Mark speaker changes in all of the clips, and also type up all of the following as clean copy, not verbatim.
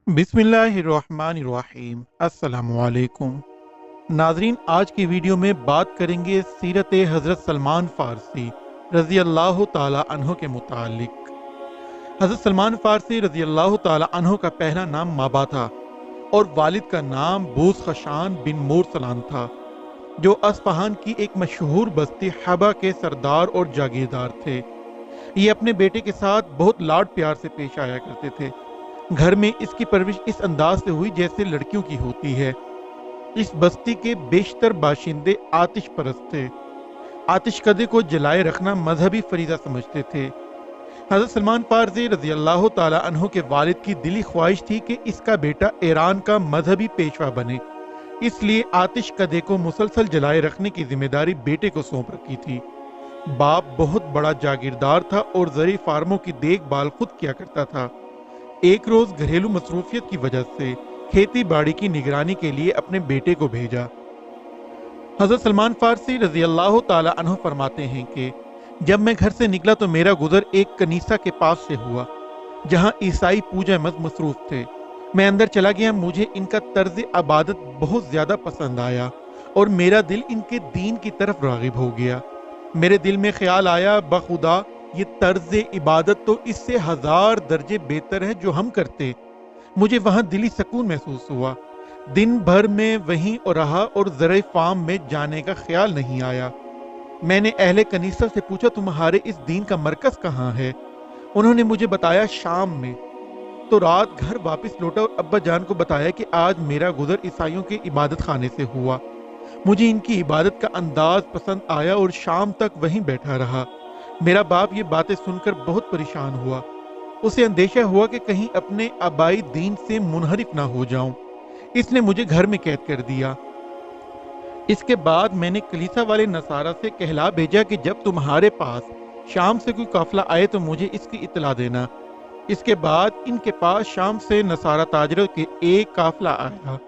Speaker 1: बिस्मिल्लाहिर्रहमानिर्रहीम। अस्सलामुअलैकुम नाजरीन, आज की वीडियो में बात करेंगे सीरत हज़रत सलमान फ़ारसी रज़ी अल्लाह ताला अन्हो के मुतालिक। हज़रत सलमान फ़ारसी रज़ी अल्लाह ताला अन्हो का पहला नाम माबा था और वालिद का नाम बूस खशान बिन मोरसलान था, जो अस्फहान की एक मशहूर बस्ती हबा के सरदार और जागीरदार थे। ये अपने बेटे के साथ बहुत लाड प्यार से पेश आया करते थे। घर में इसकी परवरिश इस अंदाज से हुई जैसे लड़कियों की होती है। इस बस्ती के बेशतर बाशिंदे आतिश परस्त थे। आतिश कदे को जलाए रखना मजहबी फरीजा समझते थे। हज़रत सलमान फारसी रज़ी अल्लाह ताला अन्हो के वालिद की दिली ख्वाहिश थी कि इसका बेटा ईरान का मजहबी पेशवा बने, इसलिए आतिश कदे को मुसलसल जलाए रखने की जिम्मेदारी बेटे को सौंप रखी थी। बाप बहुत बड़ा जागीरदार था और ज़री फार्मों की देखभाल खुद किया करता था। एक रोज घरेलू मसरूफियत की वजह से खेती बाड़ी की निगरानी के लिए अपने बेटे को भेजा। हजरत सलमान फारसी रजी अल्लाह ताला अन्हु फरमाते हैं कि जब मैं घर से निकला तो मेरा गुजर एक कनीसा के पास से हुआ जहां ईसाई पूजा में मसरूफ थे। मैं अंदर चला गया। मुझे इनका तर्ज इबादत बहुत ज्यादा पसंद आया और मेरा दिल इनके दीन की तरफ रागिब हो गया। मेरे दिल में ख्याल आया, बखुदा ये तर्ज इबादत तो इससे 1000 दर्जे बेहतर है जो हम करते। मुझे वहां दिली सुकून महसूस हुआ। दिन भर में वहीं और रहा और ज़रे फार्म में जाने का ख्याल नहीं आया। मैंने अहले कनीसा से पूछा, तुम्हारे इस दीन का मरकज कहाँ है? उन्होंने मुझे बताया, शाम में। तो रात घर वापस लौटा और अब्बा जान को बताया कि आज मेरा गुजर ईसाइयों के इबादत खाने से हुआ। मुझे इनकी इबादत का अंदाज पसंद आया और शाम तक वहीं बैठा रहा। मेरा बाप ये बातें सुनकर बहुत परेशान हुआ। उसे अंदेशा हुआ कि कहीं अपने आबाई दीन से मुनहरिफ ना हो जाऊं। इसने मुझे घर में कैद कर दिया। इसके बाद मैंने कलीसा वाले नसारा से कहला भेजा कि जब तुम्हारे पास शाम से कोई काफिला आए तो मुझे इसकी इतला देना। इसके बाद इनके पास शाम से नसारा ताजरों के एक काफिला आया।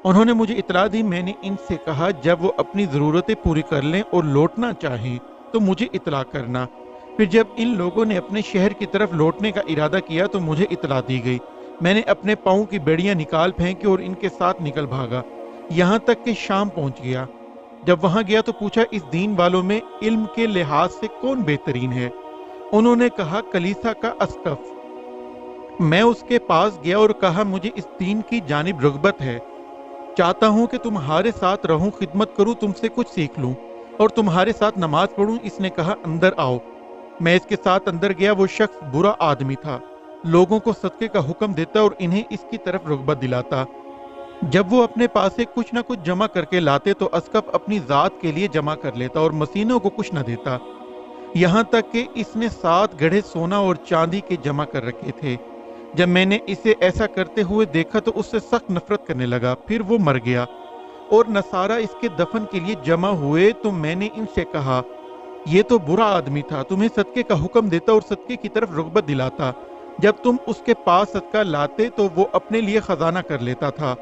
Speaker 1: उन्होंने मुझे इतला दी। मैंने इनसे कहा, जब वो अपनी ज़रूरतें पूरी कर लें और लौटना चाहें तो मुझे इतला करना। फिर जब इन लोगों ने अपने शहर की तरफ लौटने का इरादा किया तो मुझे इतला दी गई। मैंने अपने पाँव की बेड़ियां निकाल फेंकी और इनके साथ निकल भागा, यहाँ तक कि शाम पहुँच गया। जब वहाँ गया तो पूछा, इस दीन वालों में इल्म के लिहाज से कौन बेहतरीन है? उन्होंने कहा, कलीसा का अस्कफ। मैं उसके पास गया और कहा, मुझे इस दीन की जानिब रग़बत है। चाहता हूँ कि तुम्हारे साथ रहूं, खिदमत करूं, तुमसे कुछ सीख लूं और तुम्हारे साथ नमाज पढ़ूं। इसने कहा, अंदर आओ। मैं इसके साथ अंदर गया। वो शख्स बुरा आदमी था, लोगों को सदके का हुक्म देता और इन्हें इसकी तरफ रग़बत दिलाता। जब वो अपने पास से कुछ ना कुछ जमा करके लाते तो अस्कफ अपनी ज़ात के लिए जमा कर लेता और मसीनों को कुछ न देता। यहाँ तक कि इसने 7 गड्ढे सोना और चांदी के जमा कर रखे थे। जब मैंने इसे ऐसा करते हुए देखा तो उससे सख्त नफरत करने लगा। फिर वो मर गया और नसारा इसके दफन के लिए जमा हुए तो मैंने इनसे कहा, ये तो बुरा आदमी था, तुम्हें सदके का हुक्म देता और सदके की तरफ रग़बत दिलाता। जब तुम उसके पास सदका लाते तो वो अपने लिए खजाना कर लेता था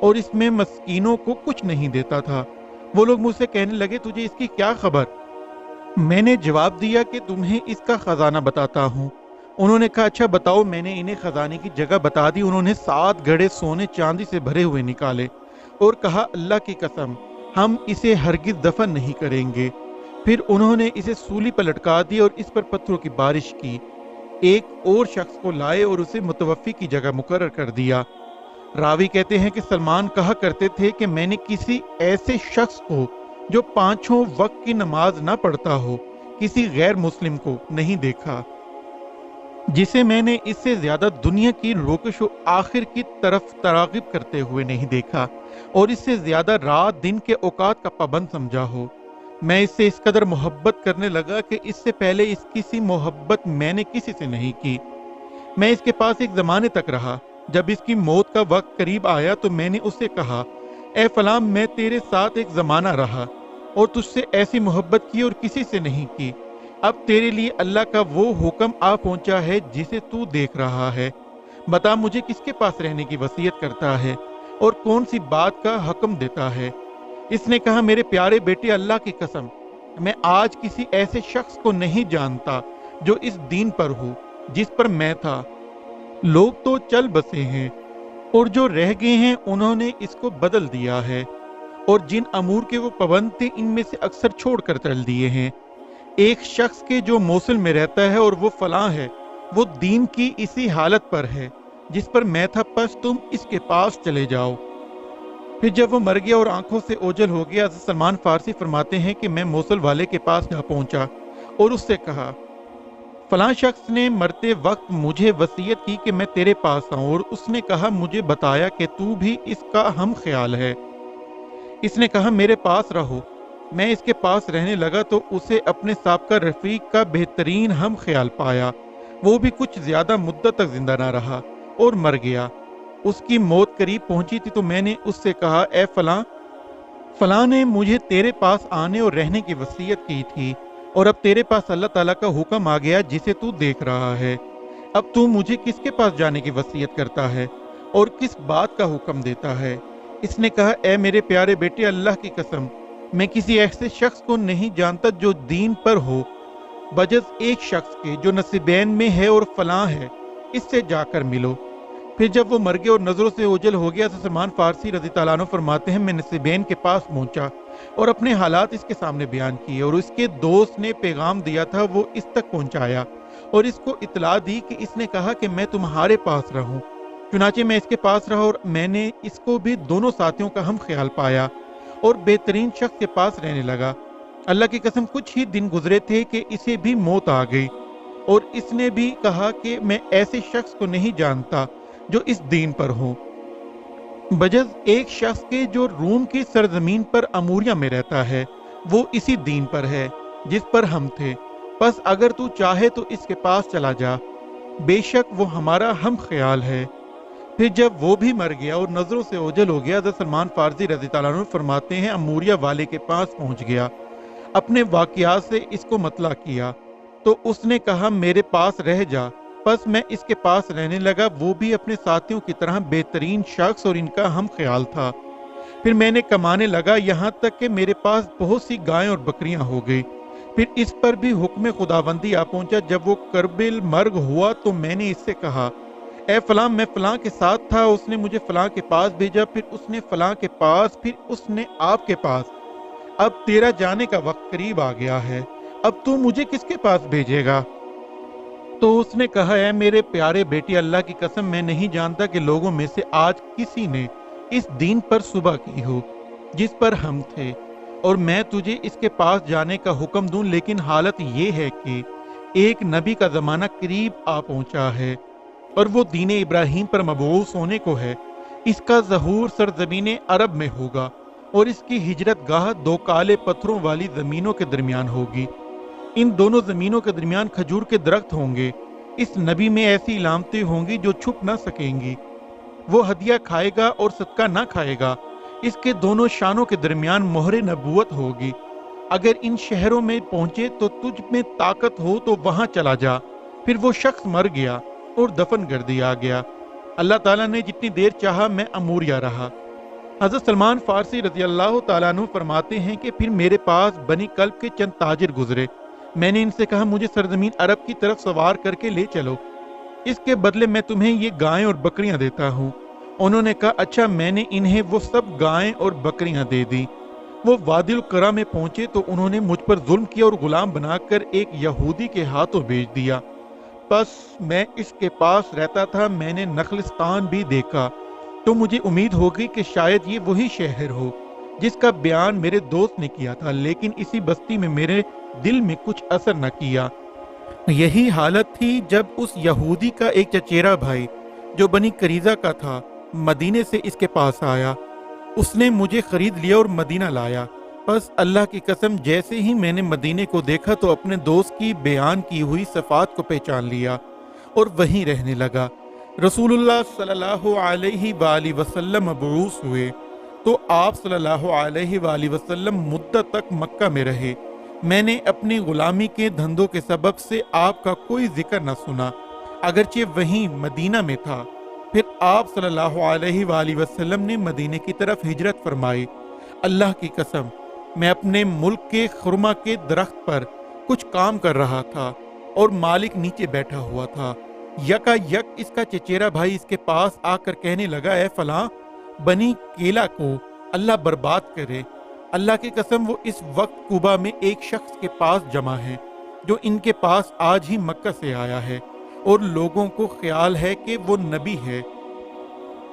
Speaker 1: और इसमें मस्कीनों को कुछ नहीं देता था। वो लोग मुझसे कहने लगे, तुझे इसकी क्या खबर? मैंने जवाब दिया कि तुम्हें इसका खजाना बताता हूँ। उन्होंने कहा, अच्छा बताओ। मैंने इन्हें खजाने की जगह बता दी। उन्होंने 7 घड़े सोने चांदी से भरे हुए निकाले और कहा, अल्लाह की कसम, हम इसे हरगिज दफन नहीं करेंगे। फिर उन्होंने इसे सूली पर लटका दिया और इस पर पत्थरों की बारिश की। एक और शख्स को लाए और उसे मुतवफ़ी की जगह मुकर्रर कर दिया। रावी कहते हैं कि सलमान कहा करते थे कि मैंने किसी ऐसे शख्स को जो 5 वक्त की नमाज ना पढ़ता हो, किसी गैर मुस्लिम को नहीं देखा जिसे मैंने इससे ज्यादा दुनिया की रोकश व आखिर की तरफ तरागिब करते हुए नहीं देखा और इससे ज्यादा रात दिन के औकात का पाबंद समझा हो। मैं इससे इस कदर मोहब्बत करने लगा कि इससे पहले इसकी सी मोहब्बत मैंने किसी से नहीं की। मैं इसके पास एक ज़माने तक रहा। जब इसकी मौत का वक्त करीब आया तो मैंने उससे कहा, ए फलां, मैं तेरे साथ एक ज़माना रहा और तुझसे ऐसी मोहब्बत की और किसी से नहीं की। अब तेरे लिए अल्लाह का वो हुक्म आ पहुंचा है जिसे तू देख रहा है। बता, मुझे किसके पास रहने की वसीयत करता है और कौन सी बात का हुक्म देता है? इसने कहा, मेरे प्यारे बेटे, अल्लाह की कसम, मैं आज किसी ऐसे शख्स को नहीं जानता जो इस दीन पर हो जिस पर मैं था। लोग तो चल बसे हैं और जो रह गए हैं उन्होंने इसको बदल दिया है, और जिन अमूर के वो पाबंद थे इनमें से अक्सर छोड़ कर चल दिए हैं। एक शख्स के जो मोsul में रहता है और वो फलां है, वो दीन की इसी हालत पर है जिस पर मैं था, बस तुम इसके पास चले जाओ। फिर जब वो मर गया और आंखों से ओझल हो गया, हज़रत सलमान फारसी फरमाते हैं कि मैं मोsul वाले के पास जा पहुंचा और उससे कहा, फलां शख्स ने मरते वक्त मुझे वसीयत की कि मैं तेरे पास आऊं, और उसने कहा मुझे बताया कि तू भी इसका हम ख्याल है। इसने कहा मेरे पास रहो। मैं इसके पास रहने लगा तो उसे अपने साबका रफीक का बेहतरीन हम ख्याल पाया। वो भी कुछ ज्यादा मुद्दत तक जिंदा ना रहा और मर गया। उसकी मौत करीब पहुंची थी तो मैंने उससे कहा, ए फलां, फलां ने मुझे तेरे पास आने और रहने की वसीयत की थी, और अब तेरे पास अल्लाह ताला का हुक्म आ गया जिसे तू देख रहा है। अब तू मुझे किसके पास जाने की वसीयत करता है और किस बात का हुक्म देता है? इसने कहा, ए मेरे प्यारे बेटे, अल्लाह की कसम, मैं किसी ऐसे शख्स को नहीं जानता जो दीन पर हो बजज एक शख्स के जो नसीबैन में है और फलां है, इससे जाकर मिलो। फिर जब वो मर गया और नजरों से ओझल हो गया तो सलमान फारसी रज़ी अल्लाह अन्हु फरमाते हैं, मैं नसीबैन के पास पहुंचा और अपने हालात इसके सामने बयान किए, और इसके दोस्त ने पैगाम दिया था वो इस तक पहुंचाया और इसको इतला दी कि इसने कहा कि मैं तुम्हारे पास रहूं। चुनाचे मैं इसके पास रहा और मैंने इसको भी दोनों साथियों का हम ख्याल पाया और बेहतरीन शख्स के पास रहने लगा। अल्लाह की कसम कुछ ही दिन गुजरे थे कि इसे भी मौत आ गई, और इसने भी कहा कि मैं ऐसे शख्स को नहीं जानता जो इस दीन पर हो बजज एक शख्स के जो रूम की सरजमीन पर अमूरिया में रहता है। वो इसी दीन पर है जिस पर हम थे। बस अगर तू चाहे तो इसके पास चला जा, बेशक वो हमारा हम ख्याल है। फिर जब वो भी मर गया और नजरों से ओझल हो गया, हज़रत सलमान फारसी रज़ी अल्लाह अन्हु फरमाते हैं, अमूरिया वाले के पास पहुंच गया, अपने वाकयात से इसको मतला किया तो उसने कहा मेरे पास रह जा। बस मैं इसके पास रहने लगा। वो भी अपने साथियों की तरह बेहतरीन शख्स और इनका हम ख्याल था। फिर मैंने कमाने लगा, यहाँ तक कि मेरे पास बहुत सी गायें और बकरियां हो गई। फिर इस पर भी हुक्म खुदाबंदी आ पहुंचा। जब वो करबिल मर्ग हुआ तो मैंने इससे कहा, ए फलां, मैं फलां के साथ था, उसने मुझे फलां के पास भेजा, फिर उसने फलां के पास, फिर उसने आपके पास। अब तेरा जाने का वक्त करीब आ गया है, अब तू मुझे किसके पास भेजेगा? तो उसने कहा, है मेरे प्यारे बेटी, अल्लाह की कसम मैं नहीं जानता कि लोगों में से आज किसी ने इस दीन पर सुबह की हो जिस पर हम थे, और मैं तुझे इसके पास जाने का हुक्म दूं, लेकिन हालत ये है कि एक नबी का जमाना करीब आ पहुंचा है और वो दीन इब्राहिम पर मबऊस होने को है। इसका ज़हूर सरजमीन अरब में होगा और इसकी हिजरत गाह दो काले पत्थरों वाली जमीनों के दरमियान होगी। इन दोनों जमीनों के दरमियान खजूर के दरख्त होंगे। इस नबी में ऐसी इलामतें होंगी जो छुप ना सकेंगी। वो हदिया खाएगा और सदका ना खाएगा। इसके दोनों शानों के दरमियान मोहरे नबूवत होगी। अगर इन शहरों में पहुंचे तो तुझ में ताकत हो तो वहां चला जा। फिर वो शख्स मर गया और दफन कर दिया गया। अल्लाह ताला ने जितनी देर चाहा मैं अमूरिया रहा। हज़रत सलमान फारसी रज़ी अल्लाह ताला अन्हु फरमाते हैं कि फिर मेरे पास बनी कल्ब के चंद ताजिर गुजरे। मैंने इनसे कहा, मुझे सरजमीन अरब की तरफ सवार करके ले चलो, इसके बदले मैं तुम्हें ये गायें और बकरियां देता हूँ। उन्होंने कहा, अच्छा। मैंने इन्हें वो सब गायें और बकरियां दे दी। वो वादिल करा में पहुंचे तो उन्होंने मुझ पर जुल्म किया और गुलाम बनाकर एक यहूदी के हाथों भेज दिया। बस मैं इसके पास रहता था। मैंने नखलिस्तान भी देखा तो मुझे उम्मीद हो गई कि शायद ये वही शहर हो जिसका बयान मेरे दोस्त ने किया था, लेकिन इसी बस्ती में मेरे दिल में कुछ असर न किया। यही हालत थी जब उस यहूदी का एक चचेरा भाई जो बनी करीजा का था मदीने से इसके पास आया। उसने मुझे खरीद लिया और मदीना लाया। बस अल्लाह की कसम, जैसे ही मैंने मदीने को देखा तो अपने दोस्त की बयान की हुई सफात को पहचान लिया और वहीं रहने लगा। रसूलुल्लाह सल्लल्लाहु अलैहि वसल्लम मबऊस हुए तो आप सल्लल्लाहु अलैहि वसल्लम मुद्दत तक मक्का में रहे। मैंने अपनी गुलामी के धंधों के सबब से आपका कोई जिक्र न सुना, अगरचे वहीं मदीना में था। फिर आप सल्लल्लाहु अलैहि वसल्लम ने मदीने की तरफ हिजरत फरमाई। अल्लाह की कसम, मैं अपने मुल्क के खुरमा के दरख्त पर कुछ काम कर रहा था और मालिक नीचे बैठा हुआ था। यका यक इसका चचेरा भाई इसके पास आकर कहने लगा, ए फलां बनी केला को अल्लाह बर्बाद करे, अल्लाह की कसम वो इस वक्त कुबा में एक शख्स के पास जमा है जो इनके पास आज ही मक्का से आया है और लोगों को ख्याल है कि वो नबी है।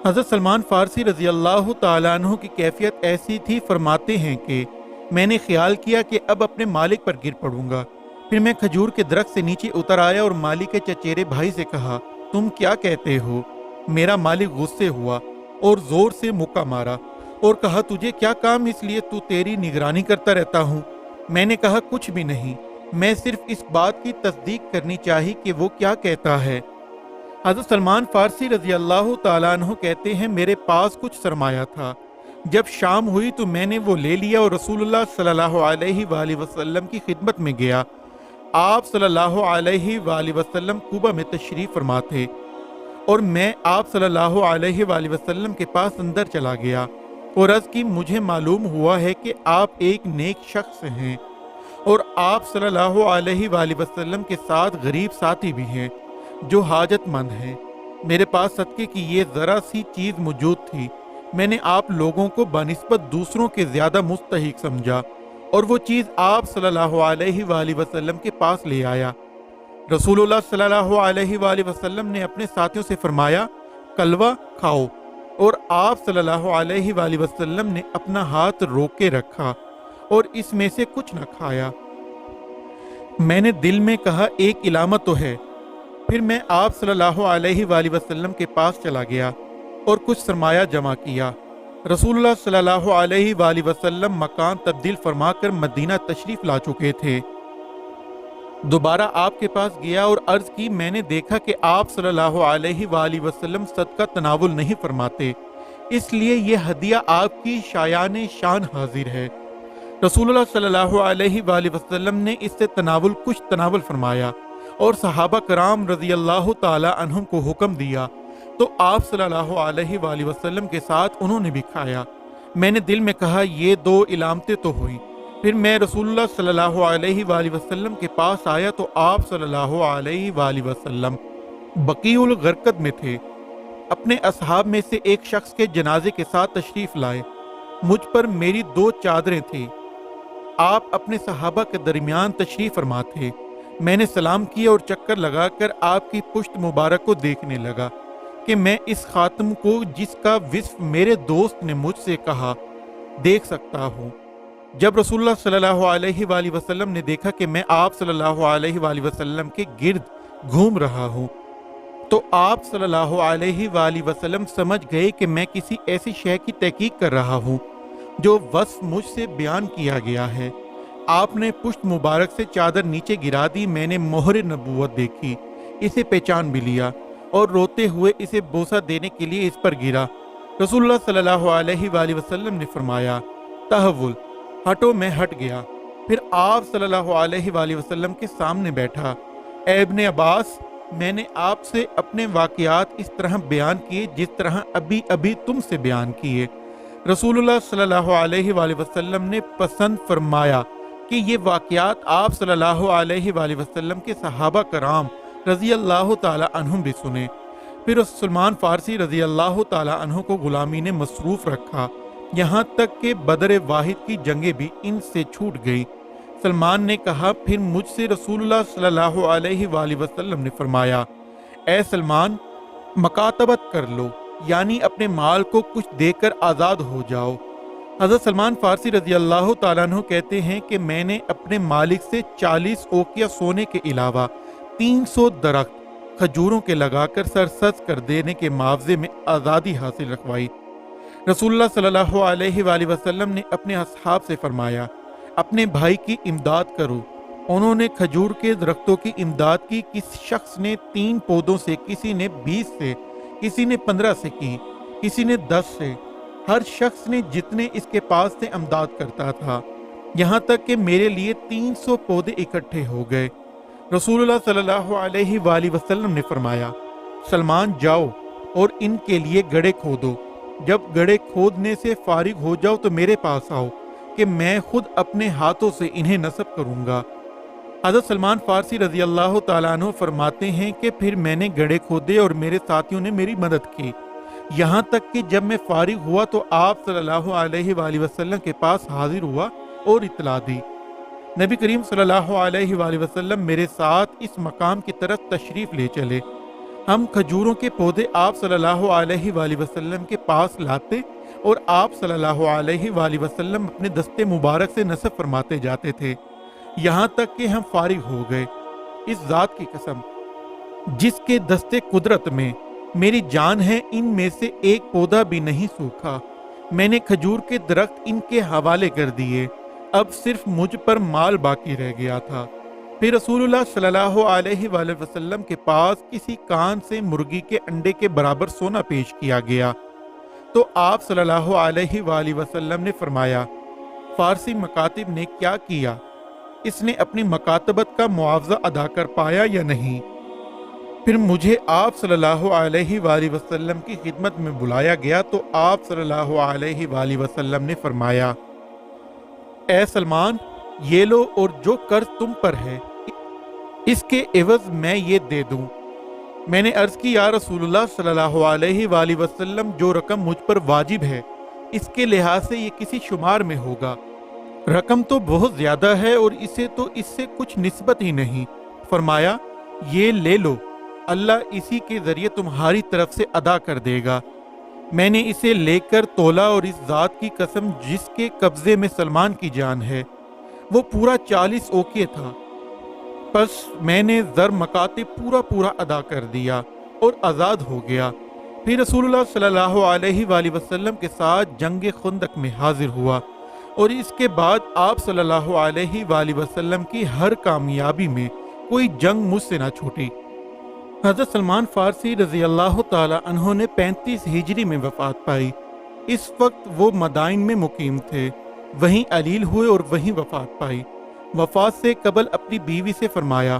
Speaker 1: हज़रत सलमान फारसी रज़ी अल्लाह ताला अन्हु की कैफियत ऐसी थी, फरमाते हैं कि मैंने ख्याल किया कि अब अपने मालिक पर गिर पड़ूंगा। फिर मैं खजूर के दरख्त से नीचे उतर आया और मालिक के चचेरे भाई से कहा, तुम क्या कहते हो? मेरा मालिक गुस्से हुआ और जोर से मुक्का मारा और कहा, तुझे क्या काम, इसलिए तू तेरी निगरानी करता रहता हूँ। मैंने कहा, कुछ भी नहीं, मैं सिर्फ इस बात की तस्दीक करनी चाहिए कि वो क्या कहता है। हज़रत सलमान फारसी रज़ी अल्लाह ताला अन्हु कहते हैं, मेरे पास कुछ सरमाया था। जब शाम हुई तो मैंने वो ले लिया और रसूलुल्लाह सल्लल्लाहु अलैहि वसल्लम की खिदमत में गया। आप सल्लल्लाहु अलैहि वसल्लम कुबा में तशरीफ फरमा थे और मैं आप सल्लल्लाहु अलैहि वसल्लम के पास अंदर चला गया और अर्ज़ की, मुझे मालूम हुआ है कि आप एक नेक शख्स हैं और आप सल्लल्लाहु अलैहि वसल्लम के साथ गरीब साथी भी हैं जो हाजतमंद हैं। मेरे पास सदके की ये ज़रा सी चीज़ मौजूद थी। मैंने आप लोगों को बनिस्बत दूसरों के ज़्यादा मुस्तहिक समझा और वो चीज़ आप सल्लल्लाहु अलैहि वसल्लम के पास ले आया। रसूलुल्लाह सल्लल्लाहु अलैहि वसल्लम ने अपने साथियों से फरमाया, कलवा खाओ, और आप सल्लल्लाहु अलैहि वसल्लम ने अपना हाथ रोक के रखा और इसमें से कुछ न खाया। मैंने दिल में कहा, एक इलामत तो है। फिर मैं आप सल्लल्लाहु अलैहि वसल्लम के पास चला गया और कुछ सरमाया जमा किया। रसूलुल्लाह सल्लल्लाहु अलैहि वसल्लम मकान तब्दील फरमाकर मदीना तशरीफ ला चुके थे। दोबारा आपके पास गया और अर्ज की, मैंने देखा कि आप सल्लल्लाहु अलैहि वसल्लम सदका तनावुल नहीं फरमाते, इसलिए यह हदिया आपकी शायान शान हाजिर है। रसूलुल्लाह सल्लल्लाहु अलैहि वसल्लम ने इससे कुछ तनावुल फरमाया और सहाबा कराम रज़ी अल्लाह ताला अन्हुम को हुक्म दिया तो आप सल्लल्लाहु अलैहि वसल्लम के साथ उन्होंने भी खाया। मैंने दिल में कहा, ये दो इलामतें तो हुई। फिर मैं रसूलुल्लाह सल्लल्लाहु अलैहि वसल्लम के पास आया तो आप सल्लल्लाहु अलैहि वसल्लम बकीउल गरकद में थे। अपने असहाब में से एक शख्स के जनाजे के साथ तशरीफ लाए। मुझ पर मेरी 2 चादरें थी। आप अपने सहाबा के दरमियान तशरीफ फरमा थे। मैंने सलाम किया और चक्कर लगाकर आपकी पुश्त मुबारक को देखने लगा कि मैं इस खातम को, जिसका विस्फ मेरे दोस्त ने मुझसे कहा, देख सकता हूँ। जब रसूलुल्लाह सल्लल्लाहु अलैहि वसल्लम ने देखा कि मैं आप सल्लल्लाहु अलैहि वसल्लम के गिर्द घूम रहा हूँ तो आप सल्लल्लाहु अलैहि वसल्लम समझ गए कि मैं किसी ऐसी शय की तहकीक कर रहा हूँ जो वस्फ मुझसे बयान किया गया है। आपने पुश्त मुबारक से चादर नीचे गिरा दी। मैंने मोहर नबूवत देखी, इसे पहचान भी लिया और रोते हुए इसे बोसा देने के लिए इस पर गिरा। रसूलुल्लाह सल्लल्लाहु अलैहि वसल्लम ने फरमाया, तहव्वुल, हटो। मैं हट गया। फिर आप सल्लल्लाहु अलैहि वसल्लम के सामने बैठा। ए इब्ने अब्बास, मैंने आपसे अपने वाक़ियात इस तरह बयान किए जिस तरह अभी अभी तुमसे बयान किए। रसूलुल्लाह सल्लल्लाहु अलैहि वसल्लम ने पसंद फरमाया कि ये वाक़ियात आप सल्लल्लाहु अलैहि वसल्लम के सहाबा कराम रज़ी अल्लाह ताला अन्हुम भी सुने। फिर सलमान फारसी रज़ी अल्लाह ताला अन्हु को गुलामी ने मसरूफ़ रखा, यहाँ तक कि बदर वाहिद की जंगें भी इनसे छूट गई। सलमान ने कहा, फिर मुझसे रसूलुल्लाह सल्लल्लाहु अलैहि वसल्लम ने फरमाया, ए सलमान, मकातबत कर लो, यानी अपने माल को कुछ देकर आज़ाद हो जाओ। हज़रत सलमान फारसी रज़ी अल्लाह ताला अन्हु कहते हैं कि मैंने अपने मालिक से 40 ओकिया सोने के अलावा 300 दरख्त खजूरों के लगाकर सरसज कर देने के मुआवजे में आज़ादी हासिल रखवाई। रसूलुल्लाह सल्लल्लाहु अलैहि वसल्लम ने अपने असहाब से फरमाया, अपने भाई की इमदाद करो। उन्होंने खजूर के दरख्तों की इमदाद की। किसी शख्स ने 3 पौधों से, किसी ने 20 से, किसी ने 15 से की, किसी ने 10 से। हर शख्स ने जितने इसके पास से इमदाद करता था, यहाँ तक कि मेरे लिए 300 पौधे इकट्ठे हो गए। रसूलुल्लाह सल्लल्लाहु अलैहि वसल्लम ने फरमाया, सलमान, जाओ और इनके लिए गड्ढे खोदो। जब गड्ढे खोदने से फारिग हो जाओ तो मेरे पास आओ कि मैं खुद अपने हाथों से इन्हें नस्ब करूंगा। हज़रत सलमान फारसी रज़ी अल्लाह ताला अन्हु फरमाते हैं कि फिर मैंने गड्ढे खोदे और मेरे साथियों ने मेरी मदद की, यहाँ तक कि जब मैं फारिग हुआ तो आप सल्लल्लाहु अलैहि वसल्लम के पास हाजिर हुआ और इतला दी। नबी करीम सल्लल्लाहु अलैहि वसल्लम मेरे साथ इस मकाम की तरफ तशरीफ़ ले चले। हम खजूरों के पौधे आप सल्लल्लाहु अलैहि वसल्लम के पास लाते और आप सल्लल्लाहु अलैहि वसल्लम अपने दस्ते मुबारक से नसब फरमाते जाते थे, यहाँ तक कि हम फारिग हो गए। इस ज़ात की कसम जिसके दस्ते कुदरत में मेरी जान है, इनमें से एक पौधा भी नहीं सूखा। मैंने खजूर के दरख्त इनके हवाले कर दिए, अब सिर्फ मुझ पर माल बाकी रह गया था। फिर रसूलुल्लाह सल्लल्लाहु अलैहि वसल्लम के पास किसी कान से मुर्गी के अंडे के बराबर सोना पेश किया गया, तो आप सल्लल्लाहु अलैहि वसल्लम ने फरमाया, फारसी मकातिब ने क्या किया? इसने अपनी मकातबत का मुआवजा अदा कर पाया या नहीं? फिर मुझे आप सल्लल्लाहु अलैहि वसल्लम की खिदमत में बुलाया गया, तो आप सल्लल्लाहु अलैहि वसल्लम ने फरमाया, ए सलमान, ये लो और जो कर्ज तुम पर है इसके एवज मैं ये दे दूं। मैंने अर्ज की, या रसूलुल्लाह सल्लल्लाहु अलैहि वसल्लम, जो रकम मुझ पर वाजिब है इसके लिहाज से ये किसी शुमार में होगा। रकम तो बहुत ज्यादा है और इसे तो इससे कुछ निस्बत ही नहीं। फरमाया, ये ले लो, अल्लाह इसी के जरिए तुम्हारी तरफ से अदा कर देगा। मैंने इसे लेकर तोला और इस जात की कसम जिसके कब्जे में सलमान की जान है, वो पूरा 40 ओके था। बस मैंने ज़र मकाते पूरा अदा कर दिया और आज़ाद हो गया। फिर रसूलुल्लाह सल्लल्लाहु अलैहि वसल्लम के साथ जंग खुंदक में हाजिर हुआ और इसके बाद आप सल्लल्लाहु अलैहि वसल्लम की हर कामयाबी में कोई जंग मुझसे ना छूटी। हज़रत सलमान फारसी रज़ी अल्लाह ताला अन्हो ने 35 हिजरी में वफ़ात पाई। इस वक्त वो मदाइन में मुकीम थे, वहीं अलील हुए और वहीं वफ़ात पाई। वफ़ात से कबल अपनी बीवी से फरमाया,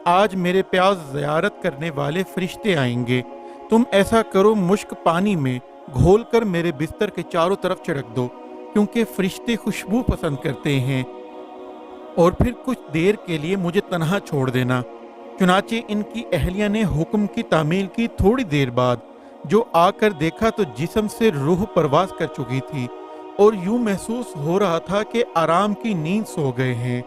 Speaker 1: आज मेरे प्यास ज़ियारत करने वाले फरिश्ते आएंगे, तुम ऐसा करो, मुश्क पानी में घोल कर मेरे बिस्तर के चारों तरफ छिड़क दो, क्योंकि फरिश्ते खुशबू पसंद करते हैं, और फिर कुछ देर के लिए मुझे तन्हा छोड़ देना। चुनाचे इनकी अहलिया ने हुक्म की तामील की। थोड़ी देर बाद जो आकर देखा तो जिस्म से रूह परवास कर चुकी थी और यूं महसूस हो रहा था कि आराम की नींद सो गए हैं।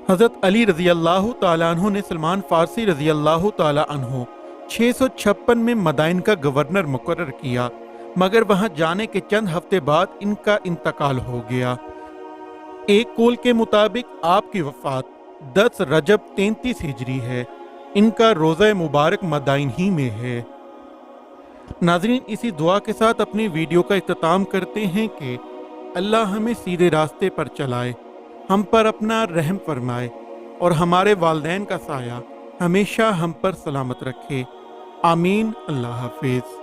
Speaker 1: हज़रत अली रज़ी अल्लाह ताला अन्हु ने सलमान फारसी रज़ी अल्लाह ताला अन्हु 656 में मदाइन का गवर्नर मुकर्रर किया, मगर वहां जाने के चंद हफ्ते बाद इनका इंतकाल हो गया। एक कौल के मुताबिक आपकी वफात 10 रजब 33 हिजरी है। इनका रोज़ा मुबारक मदाइन ही में है। नाज़रीन, इसी दुआ के साथ अपनी वीडियो का इख्तिताम करते हैं कि अल्लाह हमें सीधे रास्ते पर चलाए, हम पर अपना रहम फरमाए और हमारे वालिदैन का साया हमेशा हम पर सलामत रखे। आमीन। अल्लाह हाफिज़।